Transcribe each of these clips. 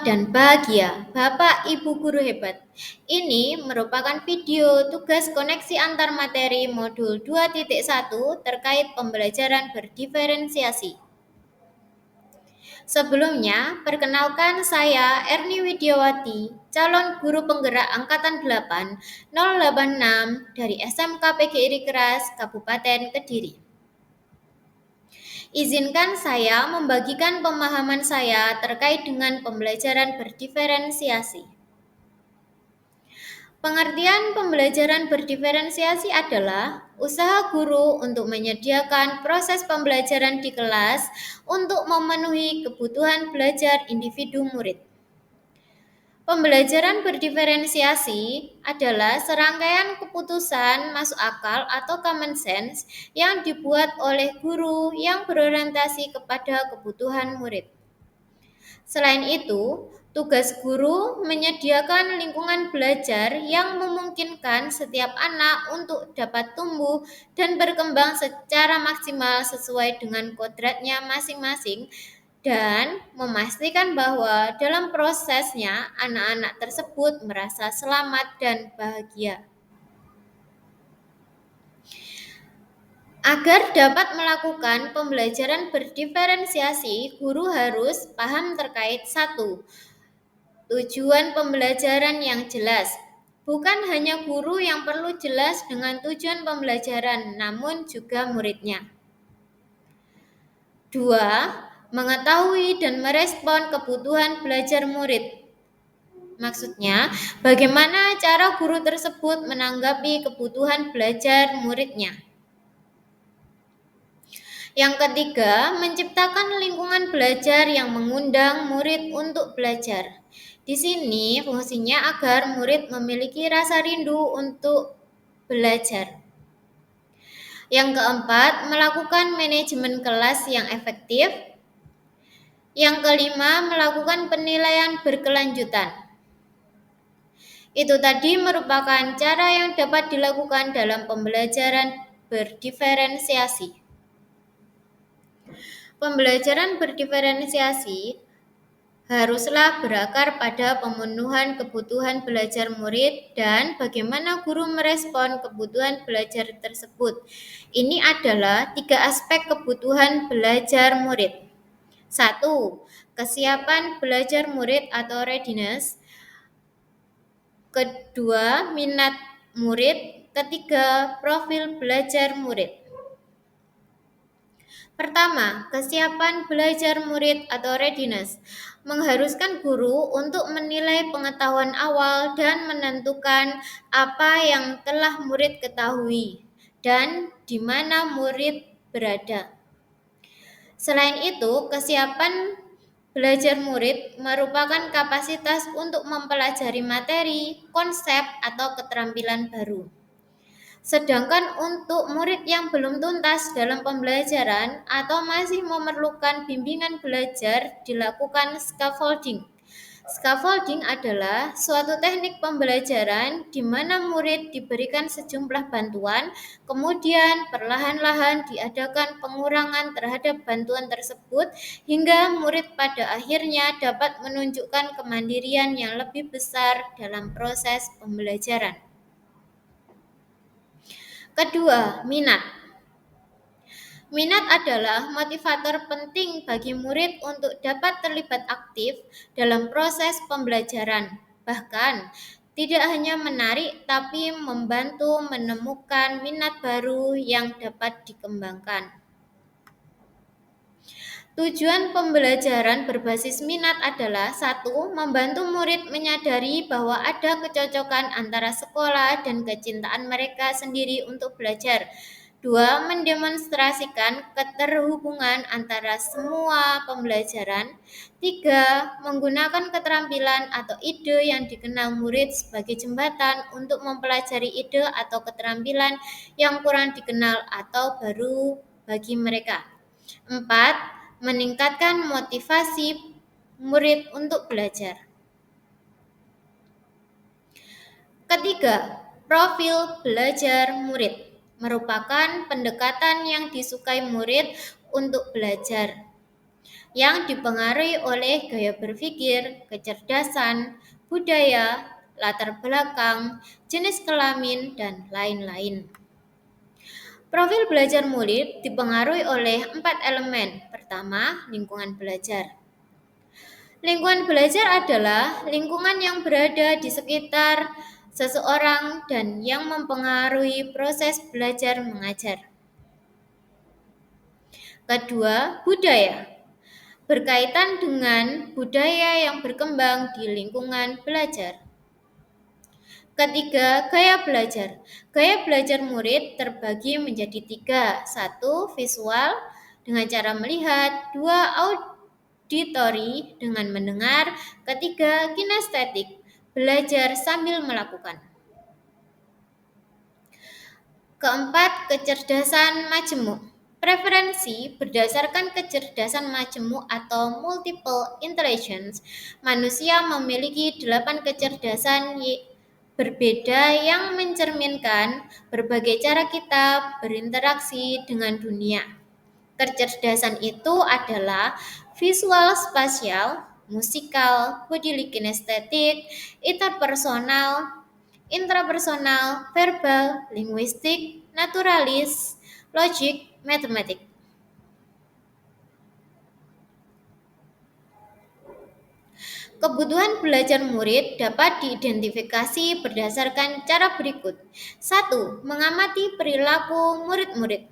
dan bahagia, Bapak Ibu Guru Hebat. Ini merupakan video tugas koneksi antar materi modul 2.1 terkait pembelajaran berdiferensiasi. Sebelumnya, perkenalkan saya Erni Widiawati, calon guru penggerak angkatan 8 086 dari SMK PGRI Keras, Kabupaten Kediri. Izinkan saya membagikan pemahaman saya terkait dengan pembelajaran berdiferensiasi. Pengertian pembelajaran berdiferensiasi adalah usaha guru untuk menyediakan proses pembelajaran di kelas untuk memenuhi kebutuhan belajar individu murid. Pembelajaran berdiferensiasi adalah serangkaian keputusan masuk akal atau common sense yang dibuat oleh guru yang berorientasi kepada kebutuhan murid. Selain itu, tugas guru menyediakan lingkungan belajar yang memungkinkan setiap anak untuk dapat tumbuh dan berkembang secara maksimal sesuai dengan kodratnya masing-masing dan memastikan bahwa dalam prosesnya anak-anak tersebut merasa selamat dan bahagia. Agar dapat melakukan pembelajaran berdiferensiasi, guru harus paham terkait 1. Tujuan pembelajaran yang jelas. Bukan hanya guru yang perlu jelas dengan tujuan pembelajaran, namun juga muridnya. 2. Mengetahui dan merespon kebutuhan belajar murid. Maksudnya, bagaimana cara guru tersebut menanggapi kebutuhan belajar muridnya. Yang ketiga, menciptakan lingkungan belajar yang mengundang murid untuk belajar. Di sini fungsinya agar murid memiliki rasa rindu untuk belajar. Yang keempat, melakukan manajemen kelas yang efektif. Yang kelima, melakukan penilaian berkelanjutan. Itu tadi merupakan cara yang dapat dilakukan dalam pembelajaran berdiferensiasi. Pembelajaran berdiferensiasi haruslah berakar pada pemenuhan kebutuhan belajar murid dan bagaimana guru merespon kebutuhan belajar tersebut. Ini adalah 3 aspek kebutuhan belajar murid. 1. Kesiapan belajar murid atau readiness. Kedua, minat murid. Ketiga, profil belajar murid. Pertama, kesiapan belajar murid atau readiness mengharuskan guru untuk menilai pengetahuan awal dan menentukan apa yang telah murid ketahui dan di mana murid berada. Selain itu, kesiapan belajar murid merupakan kapasitas untuk mempelajari materi, konsep, atau keterampilan baru. Sedangkan untuk murid yang belum tuntas dalam pembelajaran atau masih memerlukan bimbingan belajar, dilakukan scaffolding. Scaffolding adalah suatu teknik pembelajaran di mana murid diberikan sejumlah bantuan, kemudian perlahan-lahan diadakan pengurangan terhadap bantuan tersebut hingga murid pada akhirnya dapat menunjukkan kemandirian yang lebih besar dalam proses pembelajaran. Kedua, minat. Minat adalah motivator penting bagi murid untuk dapat terlibat aktif dalam proses pembelajaran. Bahkan, tidak hanya menarik, tapi membantu menemukan minat baru yang dapat dikembangkan. Tujuan pembelajaran berbasis minat adalah 1. Membantu murid menyadari bahwa ada kecocokan antara sekolah dan kecintaan mereka sendiri untuk belajar. 2. Mendemonstrasikan keterhubungan antara semua pembelajaran. 3. Menggunakan keterampilan atau ide yang dikenal murid sebagai jembatan untuk mempelajari ide atau keterampilan yang kurang dikenal atau baru bagi mereka. 4. Meningkatkan motivasi murid untuk belajar. Ketiga, profil belajar murid merupakan pendekatan yang disukai murid untuk belajar. yang dipengaruhi oleh gaya berpikir, kecerdasan, budaya, latar belakang, jenis kelamin, dan lain-lain. Profil belajar murid dipengaruhi oleh 4 elemen. Pertama, lingkungan belajar. Lingkungan belajar adalah lingkungan yang berada di sekitar seseorang dan yang mempengaruhi proses belajar mengajar. Kedua, budaya. Berkaitan dengan budaya yang berkembang di lingkungan belajar. Ketiga, gaya belajar. Gaya belajar murid terbagi menjadi 3. 1. Visual dengan cara melihat. 2. Auditori dengan mendengar. Ketiga, kinestetik, belajar sambil melakukan. Keempat, kecerdasan majemuk. Preferensi berdasarkan kecerdasan majemuk atau multiple intelligence. Manusia memiliki 8 kecerdasan berbeda yang mencerminkan berbagai cara kita berinteraksi dengan dunia. Kecerdasan itu adalah visual spasial, musikal, bodily kinestetik, interpersonal, intrapersonal, verbal, linguistik, naturalis, logik, matematik. Kebutuhan belajar murid dapat diidentifikasi berdasarkan cara berikut. 1. Mengamati perilaku murid-murid.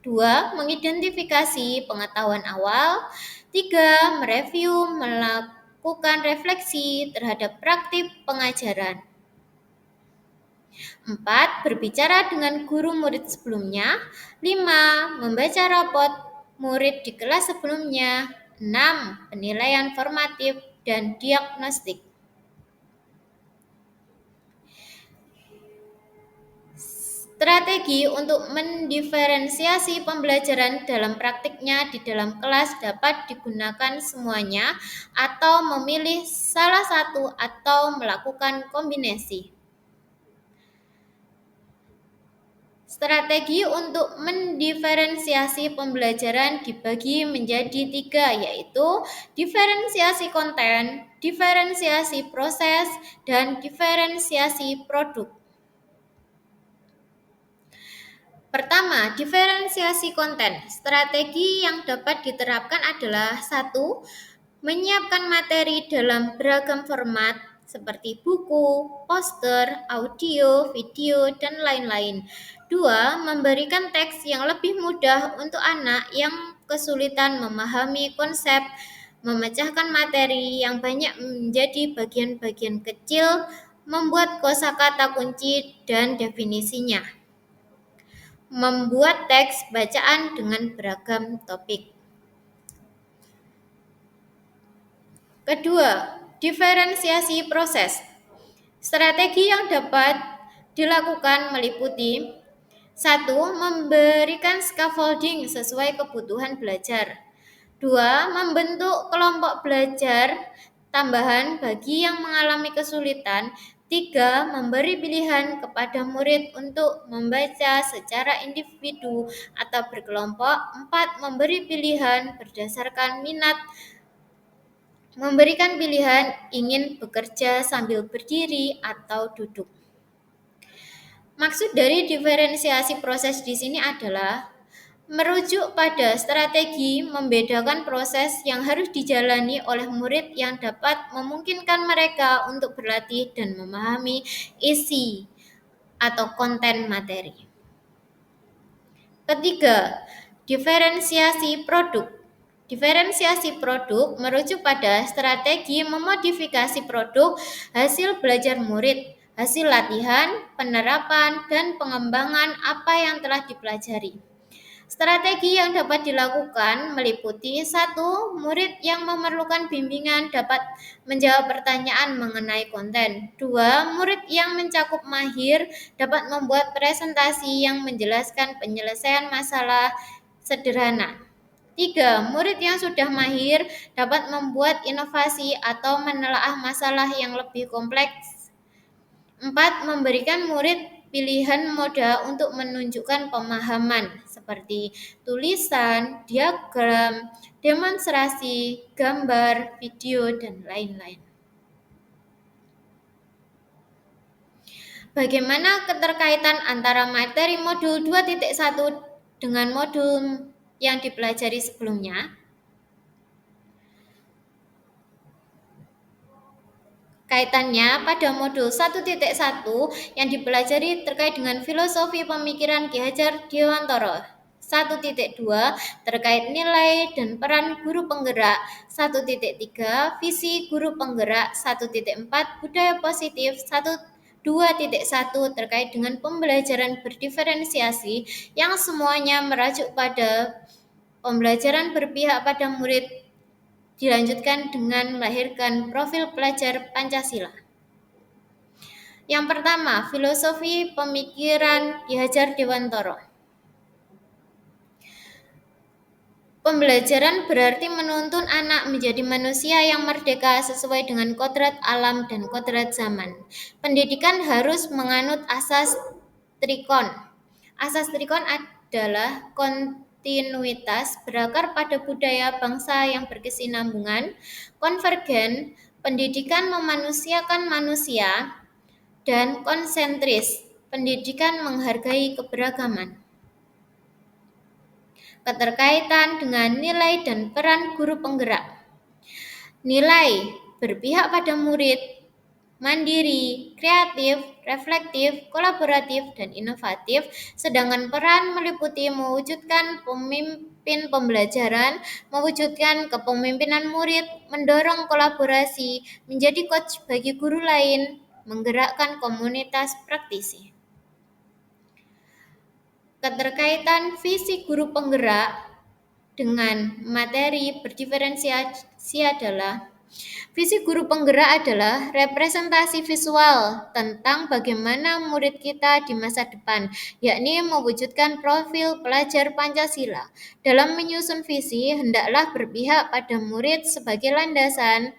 2. Mengidentifikasi pengetahuan awal. 3. Mereview, melakukan refleksi terhadap praktik pengajaran. 4. Berbicara dengan guru murid sebelumnya. 5. Membaca rapot murid di kelas sebelumnya. 6. Penilaian formatif dan diagnostik. Strategi untuk mendiferensiasi pembelajaran dalam praktiknya di dalam kelas dapat digunakan semuanya atau memilih salah satu atau melakukan kombinasi. Strategi untuk mendiferensiasi pembelajaran dibagi menjadi 3, yaitu diferensiasi konten, diferensiasi proses, dan diferensiasi produk. Pertama, diferensiasi konten. Strategi yang dapat diterapkan adalah 1. Menyiapkan materi dalam beragam format seperti buku, poster, audio, video, dan lain-lain. 2. Memberikan teks yang lebih mudah untuk anak yang kesulitan memahami konsep, memecahkan materi yang banyak menjadi bagian-bagian kecil, membuat kosakata kunci dan definisinya. Membuat teks bacaan dengan beragam topik. Kedua, diferensiasi proses. Strategi yang dapat dilakukan meliputi 1. Memberikan scaffolding sesuai kebutuhan belajar. 2. Membentuk kelompok belajar tambahan bagi yang mengalami kesulitan. 3. Memberi pilihan kepada murid untuk membaca secara individu atau berkelompok. 4. Memberi pilihan berdasarkan minat. Memberikan pilihan ingin bekerja sambil berdiri atau duduk. Maksud dari diferensiasi proses di sini adalah merujuk pada strategi membedakan proses yang harus dijalani oleh murid yang dapat memungkinkan mereka untuk berlatih dan memahami isi atau konten materi. Ketiga, diferensiasi produk. Diferensiasi produk merujuk pada strategi memodifikasi produk hasil belajar murid, hasil latihan, penerapan, dan pengembangan apa yang telah dipelajari. Strategi yang dapat dilakukan meliputi 1. Murid yang memerlukan bimbingan dapat menjawab pertanyaan mengenai konten. 2. Murid yang mencakup mahir dapat membuat presentasi yang menjelaskan penyelesaian masalah sederhana. 3. Murid yang sudah mahir dapat membuat inovasi atau menelaah masalah yang lebih kompleks. 4. Memberikan murid pilihan moda untuk menunjukkan pemahaman seperti tulisan, diagram, demonstrasi, gambar, video, dan lain-lain. Bagaimana keterkaitan antara materi modul 2.1 dengan modul yang dipelajari sebelumnya? Kaitannya pada modul 1.1 yang dipelajari terkait dengan filosofi pemikiran Ki Hajar Dewantara. 1.2 terkait nilai dan peran guru penggerak. 1.3 visi guru penggerak. 1.4 budaya positif. 2.1 terkait dengan pembelajaran berdiferensiasi yang semuanya merajuk pada pembelajaran berpihak pada murid, dilanjutkan dengan melahirkan profil pelajar Pancasila. Yang pertama, filosofi pemikiran Ki Hajar Dewantara. Pembelajaran berarti menuntun anak menjadi manusia yang merdeka sesuai dengan kodrat alam dan kodrat zaman. Pendidikan harus menganut asas trikon. Asas trikon adalah kontinuitas berakar pada budaya bangsa yang berkesinambungan, konvergen, pendidikan memanusiakan manusia, dan konsentris. Pendidikan menghargai keberagaman. Keterkaitan dengan nilai dan peran guru penggerak. Nilai berpihak pada murid, mandiri, kreatif, reflektif, kolaboratif, dan inovatif, sedangkan peran meliputi mewujudkan pemimpin pembelajaran, mewujudkan kepemimpinan murid, mendorong kolaborasi, menjadi coach bagi guru lain, menggerakkan komunitas praktisi. Keterkaitan visi guru penggerak dengan materi berdiferensiasi adalah visi guru penggerak adalah representasi visual tentang bagaimana murid kita di masa depan, yakni mewujudkan profil pelajar Pancasila. Dalam menyusun visi, hendaklah berpihak pada murid sebagai landasan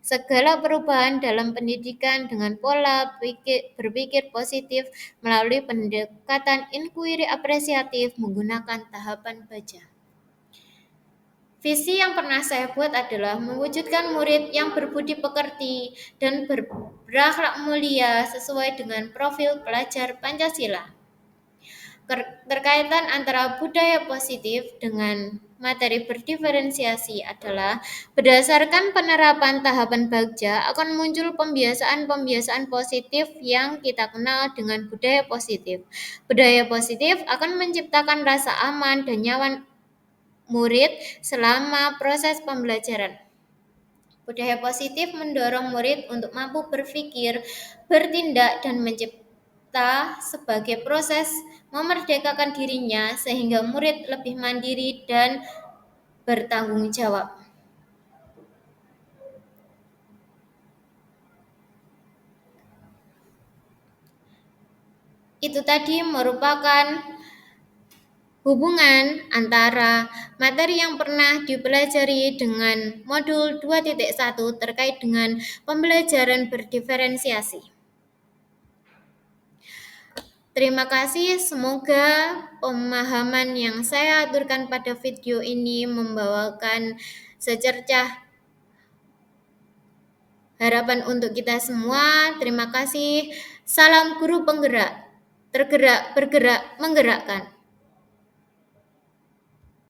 segala perubahan dalam pendidikan dengan pola berpikir positif melalui pendekatan inquiry apresiatif menggunakan tahapan baca. Visi yang pernah saya buat adalah mewujudkan murid yang berbudi pekerti dan berakhlak mulia sesuai dengan profil pelajar Pancasila. Terkaitan antara budaya positif dengan materi berdiferensiasi adalah berdasarkan penerapan tahapan bagja akan muncul pembiasaan-pembiasaan positif yang kita kenal dengan budaya positif. Budaya positif akan menciptakan rasa aman dan nyaman murid selama proses pembelajaran. Budaya positif mendorong murid untuk mampu berpikir, bertindak, dan mencipta sebagai proses memerdekakan dirinya sehingga murid lebih mandiri dan bertanggung jawab. Itu tadi merupakan hubungan antara materi yang pernah dipelajari dengan modul 2.1 terkait dengan pembelajaran berdiferensiasi. Terima kasih, semoga pemahaman yang saya aturkan pada video ini membawakan secercah harapan untuk kita semua. Terima kasih. Salam guru penggerak, tergerak, bergerak, menggerakkan.